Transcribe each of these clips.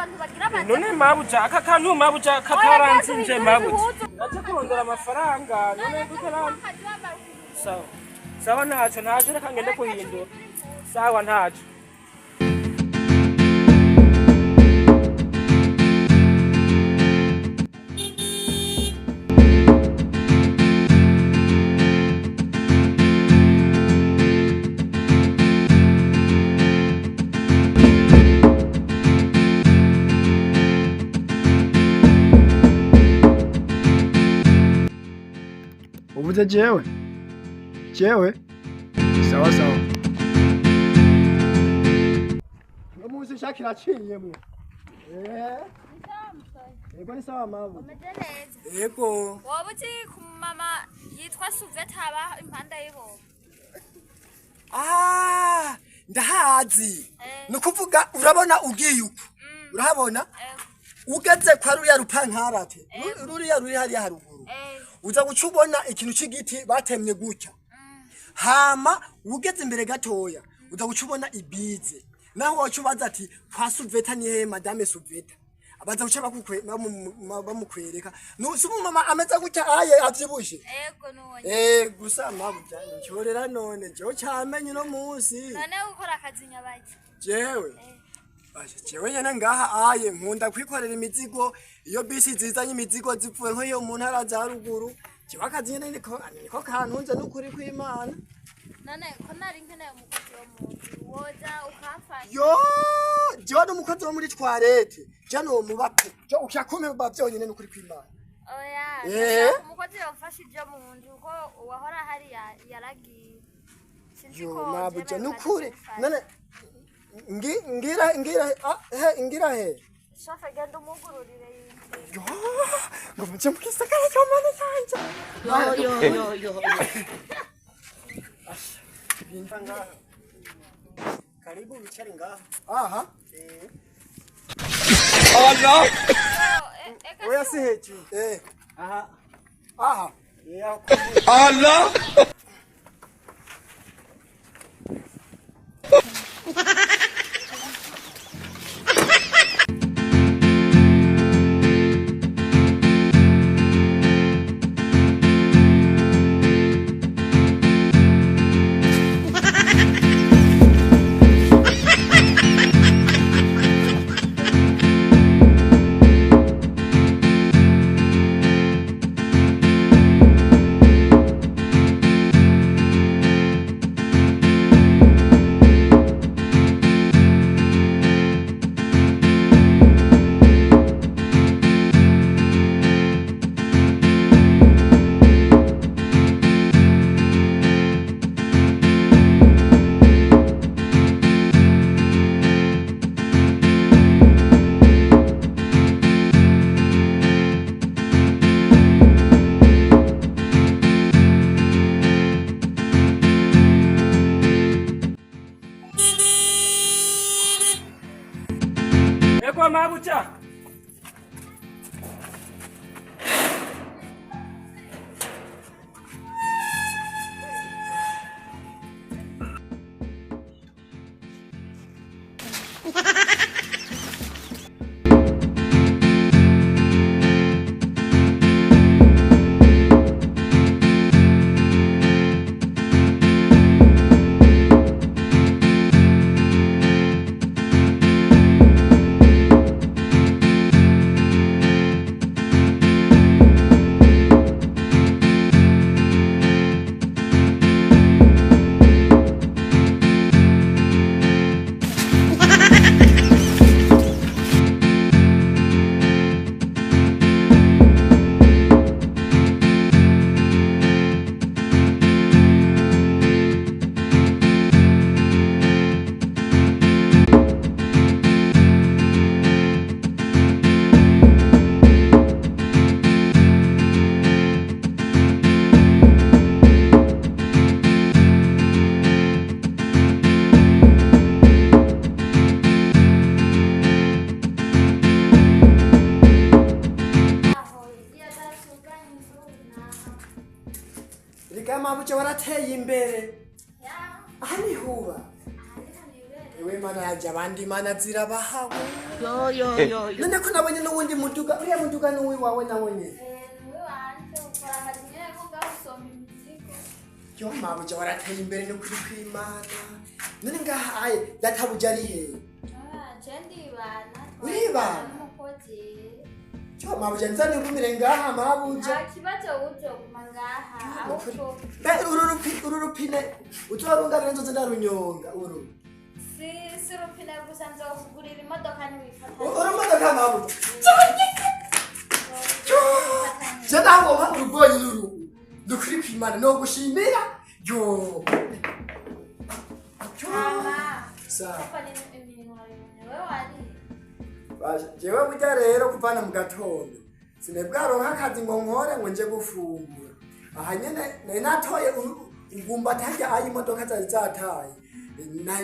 abantu bagira bati none mabuja aka kantu mabuja kakaranzinje mabuja naje kurondera amafaranga none dukorana sawa sawa ntacyo reka ngende kuhindura sawa ntacyo uvuze jewe sawa sawa no muzi nshaka iraciyemwe yego ni sawa mabu yego wowe uzi ku mama yitwa Suveta haba impanda yibo ndahazi nukuvuga urabona ugiye uko urahabona ugeze kwa ruriya rupankarate ruriya ruri hariya haruguru uza gucubona ikintu c'igiti batemye gutya hama ugeze imbere gatoya uza gucubona ibize naho wacubaza ati kwa Suveta ni he madame Suveta abaza guca bamukwereka nusumu mama ameza gutya aye avyibushe yego none gusa mabuja ncorera none cyo cyamenye no munsi none ukora akazi nyabaje jewe nyene ngaha aye nkunda kwikorera imizigo iyo bisi zizanye imizigo zipfuye nko iyo mu ntara za ruguru jewe akazi nyene niko kantunze n'ukuri kw'Imana none ko nari nkeneye umukozi wo mu woza ukafanya jewe n'umukozi wo muri twarete jano mubape cyo ushakume bavyonyene n'ukuri kw'Imana oya umukozi yofashije mu nzu uko wahora hari yaragiye sinzi ko mabuja n'ukuri none ngira he shafe genda umugururire yo ngo muje mukisakara cyo mane cyanje yo bintanga karibu wicare ngaha aha Allah oya si hechi aha Allah mabuja mabuja warateye imbere aha ni huba yewe mana yaje abandi mana zirabahawe yo none ko nabonye n'uwundi muduga uriya muduga n'uwi wawe nabonye niwe wanje ukora akazi nyene ko gusoma imizigo yo mabuja warateye imbere no kuri kwimana none ngahaye databuja ari he je ndibana uribana n'umukozi yo mabuja nzane ngumire ngaha mabuja nta kibazo ujo guma ngaha ahubwo uru rupine utorungabire nzoze ndarunyonga uru si rupine gusa nzokugurira imodoka ntiwifata uru modoka mabuja je naho ha urugoyi ruru dukuri kwimana no gushimira yo mama sa papa ni imirimo wewe wari jewe burya rero kuvana mu gatondo sinebwaronka akazi ngo nkore ngo nje gufungura aha nyene nari natoye ugumba atarya ayi imodoka zari zataye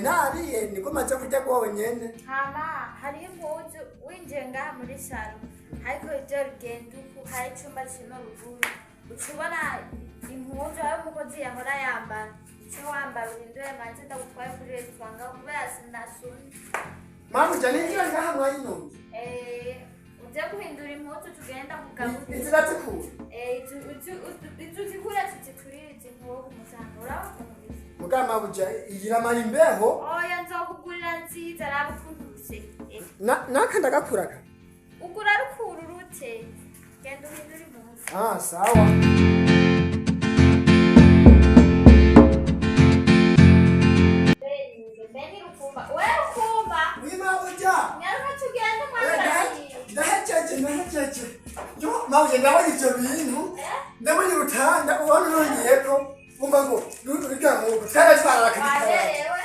nariye niko maze kurya rwonyene mama hariho impuzu winjiye ngaha muri saro ariko ibyo rugenda uku hari icumba kino ruguru ucubona impuzu ayo umukozi yahora yambara ico wambara uhindure manze ndagutwaye kuri resitora kubera sinasumye mabuja ninjira ngaha mwayinonze uje guhindura impuzu tugenda kugaburira inzira zikura izu zikura tuziturire izi mpuzu musanga urabona muga mabuja iyiramara imbeho oya nzokugurira nziza raba ukuntu use naka ndagakuraga ugura rukuru rute genda uhindure impuzu sawa Beni Rukumba wewe Rukumba wimabuja nyaruka tugenda mwanayi ndahejeje yo mabuja ndabona ivyo bintu ndabona urutanda ubona urongeyeko umva ngo ruryango twaratwara waherewe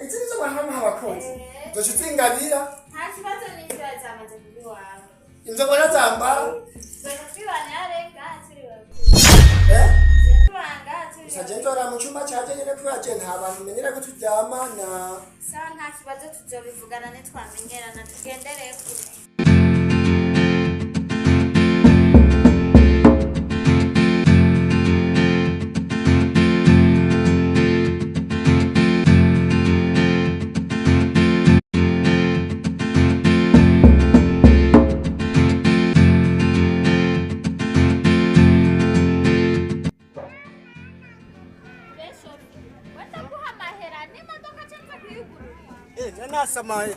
izi nizo bahamwe abakozi zoshitsingabira nta kibazo n'icyo zamaze kuri wawe inzobona zambara zona twibanyare turi wewe turanga turi saje nzora mu cyumba cyaje nyene kuraje nta bantu menyera ko turyamana sawa nta kibazo tuzobivugana nitwamenyerana tugendereye kure nasamaye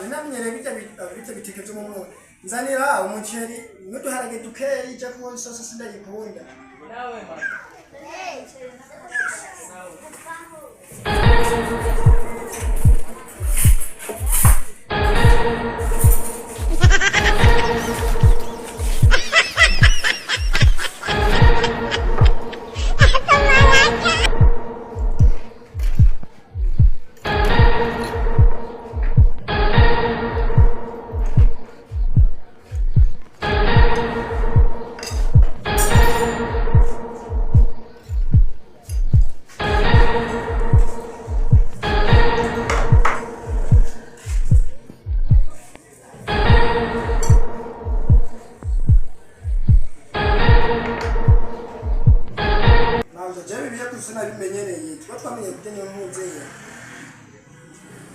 namenyere bijya bitikeje mu mwoyo nzanira umuceri n'uduharage dukeyi cyo kuba isosi sindayikunda bimenyereye tuba twamenye kugena impunzi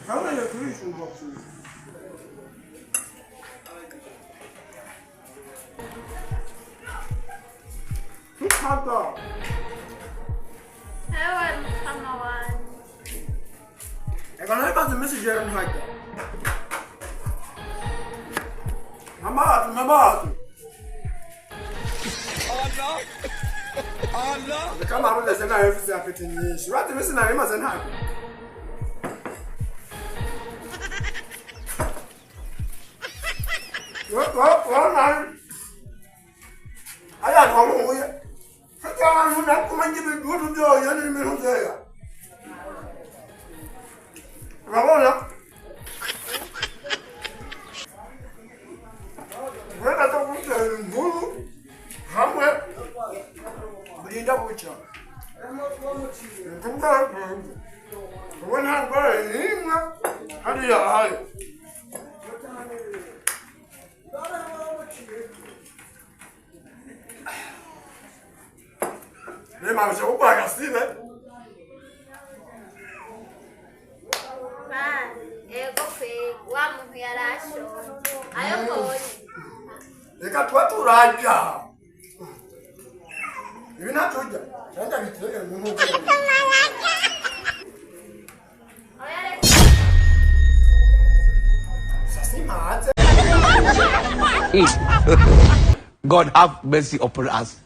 hamwe no kubishumba ku Hata ewe mfano wani ekana ibanze message yenu hata mama Allah kama hapo nasema hebu siapite nyingi watu mimi sina rima sana hapo wana aya kwa Mungu hata mna kumanji bidudu ndio yani nimeongea unaona wewe tu Mungu hamwe Bulinda bucha. Kumba. Wana ngore nimwa. Hadi ya hayo. Nema msha ubaga sile. Ego fe wa muntu yarasho. Ayo koni. Eka twaturaja. Ibi natuja. Nenda bitege Mungu. Sasi maate. God have mercy upon us.